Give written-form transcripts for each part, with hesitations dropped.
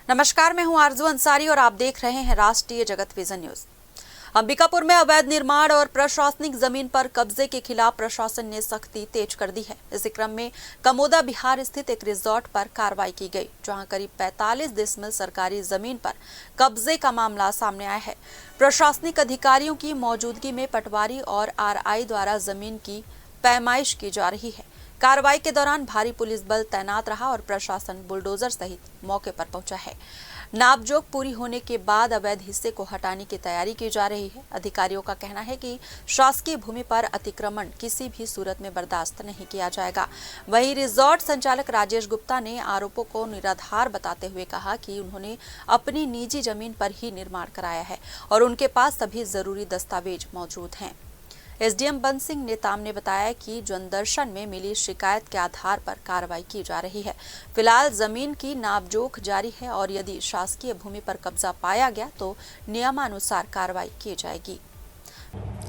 नमस्कार, मैं हूं आरजू अंसारी और आप देख रहे हैं राष्ट्रीय जगत विजन न्यूज। अंबिकापुर में अवैध निर्माण और प्रशासनिक जमीन पर कब्जे के खिलाफ प्रशासन ने सख्ती तेज कर दी है। इसी क्रम में कमोदा बिहार स्थित एक रिजॉर्ट पर कार्रवाई की गई, जहां करीब 45 डिसमिल सरकारी जमीन पर कब्जे का मामला सामने आया है। प्रशासनिक अधिकारियों की मौजूदगी में पटवारी और आरआई द्वारा जमीन की पैमाइश की जा रही है। कार्रवाई के दौरान भारी पुलिस बल तैनात रहा और प्रशासन बुलडोजर सहित मौके पर पहुंचा है। नापजोख पूरी होने के बाद अवैध हिस्से को हटाने की तैयारी की जा रही है। अधिकारियों का कहना है कि शासकीय भूमि पर अतिक्रमण किसी भी सूरत में बर्दाश्त नहीं किया जाएगा। वहीं रिजॉर्ट संचालक राजेश गुप्ता ने आरोपों को निराधार बताते हुए कहा कि उन्होंने अपनी निजी जमीन पर ही निर्माण कराया है और उनके पास सभी जरूरी दस्तावेज मौजूद हैं। एसडीएम बंसिंह नेताम ने बताया कि जनदर्शन में मिली शिकायत के आधार पर कार्रवाई की जा रही है। फिलहाल जमीन की नापजोख जारी है और यदि शासकीय भूमि पर कब्जा पाया गया तो नियमानुसार कार्रवाई की जाएगी।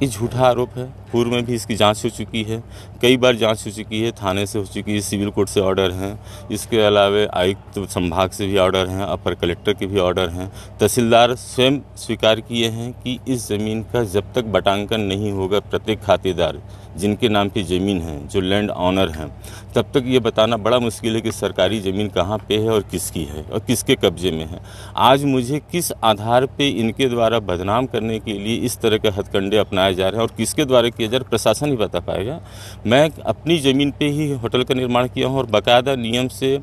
ये झूठा आरोप है। पूर्व में भी इसकी जांच हो चुकी है, कई बार जांच हो चुकी है, थाने से हो चुकी है, सिविल कोर्ट से ऑर्डर हैं, इसके अलावा आयुक्त संभाग से भी ऑर्डर हैं, अपर कलेक्टर के भी ऑर्डर हैं। तहसीलदार स्वयं स्वीकार किए हैं कि इस ज़मीन का जब तक बटांकन नहीं होगा प्रत्येक खातेदार जिनके नाम की ज़मीन है, जो लैंड ऑनर हैं, तब तक ये बताना बड़ा मुश्किल है कि सरकारी ज़मीन कहाँ पे है और किसकी है और किसके कब्जे में है। आज मुझे किस आधार पे इनके द्वारा बदनाम करने के लिए इस तरह के हथकंडे अपनाए जा रहे हैं और किसके द्वारा किया जा रहा है, प्रशासन ही बता पाएगा। मैं अपनी ज़मीन पे ही होटल का निर्माण किया हूँ और बाकायदा नियम से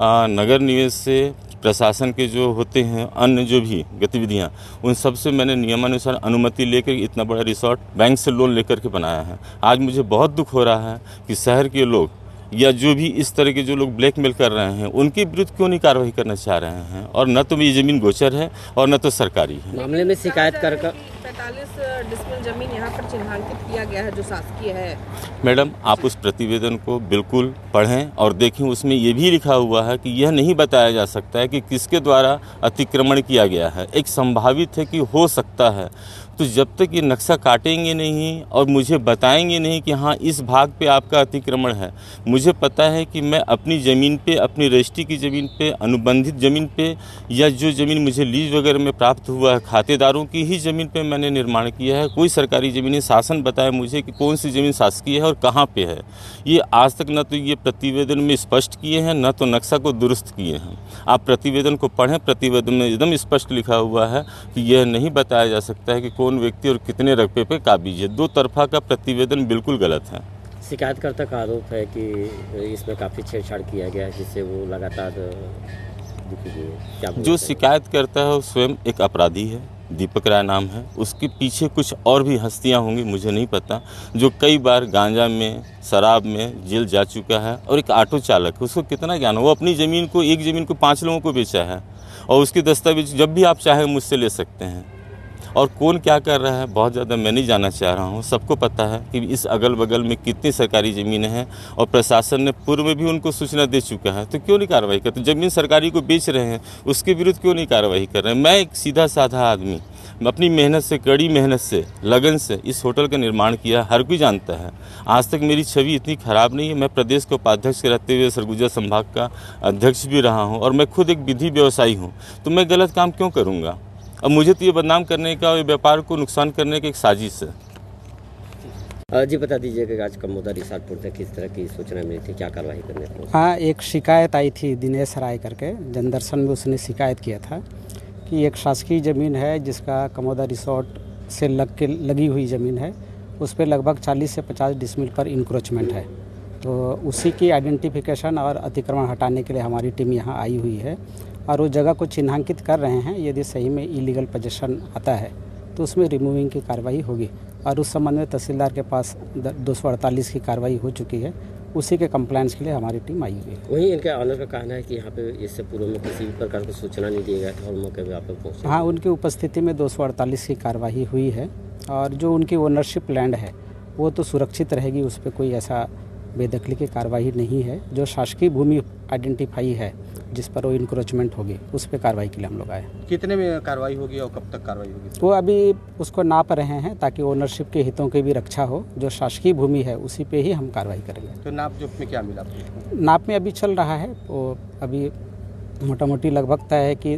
नगर निवेश से प्रशासन के जो होते हैं अन्य जो भी गतिविधियां, उन सब से मैंने नियमानुसार अनुमति लेकर इतना बड़ा रिसोर्ट बैंक से लोन लेकर के बनाया है। आज मुझे बहुत दुख हो रहा है कि शहर के लोग या जो भी इस तरह के जो लोग ब्लैकमेल कर रहे हैं उनके विरुद्ध क्यों नहीं कार्रवाई करना चाह रहे हैं। और न तो ये ज़मीन गोचर है और न तो सरकारी है। मामले में शिकायत कर 45 डिसमिल जमीन यहाँ पर चिन्हांकित किया गया है जो शासकीय है। मैडम, आप उस प्रतिवेदन को बिल्कुल पढ़ें और देखें। उसमें ये भी लिखा हुआ है कि यह नहीं बताया जा सकता है कि किसके द्वारा अतिक्रमण किया गया है। एक संभावित है कि हो सकता है। तो जब तक ये नक्शा काटेंगे नहीं और मुझे बताएंगे नहीं कि हाँ इस भाग पे आपका अतिक्रमण है, मुझे पता है कि मैं अपनी ज़मीन पे, अपनी रजिस्ट्री की ज़मीन पे, अनुबंधित ज़मीन पे या जो ज़मीन मुझे लीज वगैरह में प्राप्त हुआ है खातेदारों की ही ज़मीन पे मैंने निर्माण किया है। कोई सरकारी ज़मीन है, शासन बताए मुझे कि कौन सी ज़मीन शासकीय है और कहाँ पे है। ये आज तक न तो ये प्रतिवेदन में स्पष्ट किए हैं, न तो नक्शा को दुरुस्त किए हैं। आप प्रतिवेदन को पढ़ें, प्रतिवेदन में एकदम स्पष्ट लिखा हुआ है कि यह नहीं बताया जा सकता है कि कौन व्यक्ति और कितने रकबे पे काबिज है। दो तरफा का प्रतिवेदन बिल्कुल गलत है। शिकायतकर्ता का आरोप है कि इसमें काफ़ी छेड़छाड़ किया गया है, जिससे वो लगातार जो शिकायत करता है वो स्वयं एक अपराधी है, दीपक राय नाम है। उसके पीछे कुछ और भी हस्तियां होंगी, मुझे नहीं पता, जो कई बार गांजा में, शराब में जेल जा चुका है। और एक ऑटो चालक है, उसको कितना ज्ञान है। वो अपनी ज़मीन को, एक ज़मीन को 5 लोगों को बेचा है और उसके दस्तावेज जब भी आप चाहें मुझसे ले सकते हैं। और कौन क्या कर रहा है बहुत ज़्यादा मैं नहीं जानना चाह रहा हूँ। सबको पता है कि इस अगल बगल में कितनी सरकारी ज़मीनें हैं और प्रशासन ने पूर्व में भी उनको सूचना दे चुका है। तो क्यों नहीं कार्रवाई करते? ज़मीन सरकारी को बेच रहे हैं, उसके विरुद्ध क्यों नहीं कार्रवाई कर रहे हैं? मैं एक सीधा साधा आदमी, अपनी मेहनत से, कड़ी मेहनत से, लगन से इस होटल का निर्माण किया, हर कोई जानता है। आज तक मेरी छवि इतनी ख़राब नहीं है। मैं प्रदेश के उपाध्यक्ष रहते हुए सरगुजा संभाग का अध्यक्ष भी रहा हूँ और मैं खुद एक विधि व्यवसायी हूँ। तो मैं गलत काम क्यों करूँगा? अब मुझे तो ये बदनाम करने का और व्यापार को नुकसान करने की एक साजिश है। जी बता दीजिए कि आज कमोदा रिसॉर्ट से किस तरह की सूचना मिली थी, क्या कार्रवाई करने को? हाँ, एक शिकायत आई थी दिनेश राय करके। जनदर्शन में उसने शिकायत किया था कि एक शासकीय ज़मीन है जिसका कमोदा रिसॉर्ट से लगी हुई ज़मीन है, उस पर लगभग 40 से 50 डिसमिल पर इंक्रोचमेंट है। तो उसी की आइडेंटिफिकेशन और अतिक्रमण हटाने के लिए हमारी टीम यहाँ आई हुई है और वो जगह को चिन्हांकित कर रहे हैं। यदि सही में इलीगल पोजीशन आता है तो उसमें रिमूविंग की कार्रवाई होगी और उस संबंध में तहसीलदार के पास 248 की कार्रवाई हो चुकी है। उसी के कंप्लेंट्स के लिए हमारी टीम आई हुई है। वहीं इनके ऑनर का कहना है कि यहाँ पे इससे पूर्व में किसी भी प्रकार की सूचना नहीं दी गई था और मौके पर आप लोग पहुँचे। हाँ, उनकी उपस्थिति में 248 की कार्रवाई हुई है और जो उनकी ओनरशिप लैंड है वो तो सुरक्षित रहेगी, उस पर कोई ऐसा बेदखली की कार्रवाई नहीं है। जो शासकीय भूमि आइडेंटिफाई है जिस पर वो इंक्रोचमेंट होगी, उस पर कार्रवाई के लिए हम लोग आए। कितने में कार्रवाई होगी और कब तक कार्रवाई होगी? वो अभी उसको नाप रहे हैं ताकि ओनरशिप के हितों की भी रक्षा हो। जो शासकीय भूमि है उसी पे ही हम कार्रवाई करेंगे। तो नाप जोख में क्या मिला आपको? नाप में अभी चल रहा है, वो अभी मोटा मोटी लगभग तय है कि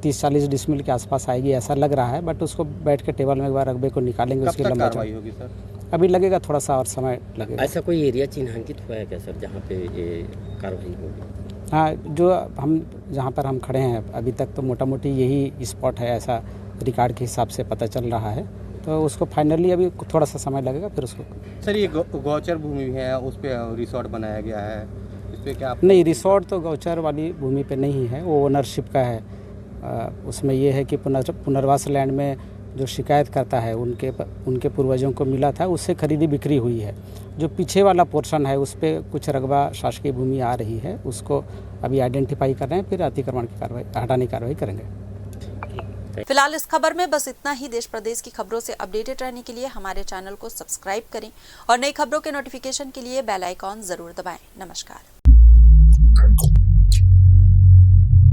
30-40 डिसमिल के आसपास आएगी ऐसा लग रहा है, बट उसको बैठ के टेबल में एक बार रकबे को निकालेंगे, कब उसकी तक लंबाई कार्रवाई होगी सर? अभी लगेगा, थोड़ा सा और समय लगेगा। ऐसा कोई एरिया चिन्हांकित हुआ है क्या सर जहाँ पे ये कार्रवाई होगी? हाँ, जो हम जहाँ पर हम खड़े हैं अभी तक तो मोटा मोटी यही स्पॉट है, ऐसा रिकॉर्ड के हिसाब से पता चल रहा है। तो उसको फाइनली अभी थोड़ा सा समय लगेगा, फिर उसको सर ये गौचर भूमि है, उस पर रिसोर्ट बनाया गया है, इस पर क्या नहीं, रिसोर्ट तो गौचर वाली भूमि पे नहीं है, वो ओनरशिप का है। उसमें ये है कि पुनर्वास लैंड में जो शिकायत करता है उनके पूर्वजों को मिला था, उससे खरीदी बिक्री हुई है। जो पीछे वाला पोर्शन है उस पर कुछ रकबा शासकीय भूमि आ रही है, उसको अभी आइडेंटिफाई कर रहे हैं, फिर अतिक्रमण की कार्रवाई, हटाने की कार्रवाई करेंगे। फिलहाल इस खबर में बस इतना ही। देश प्रदेश की खबरों से अपडेटेड रहने के लिए हमारे चैनल को सब्सक्राइब करें और नई खबरों के नोटिफिकेशन के लिए बेल आइकॉन जरूर दबाएं। नमस्कार।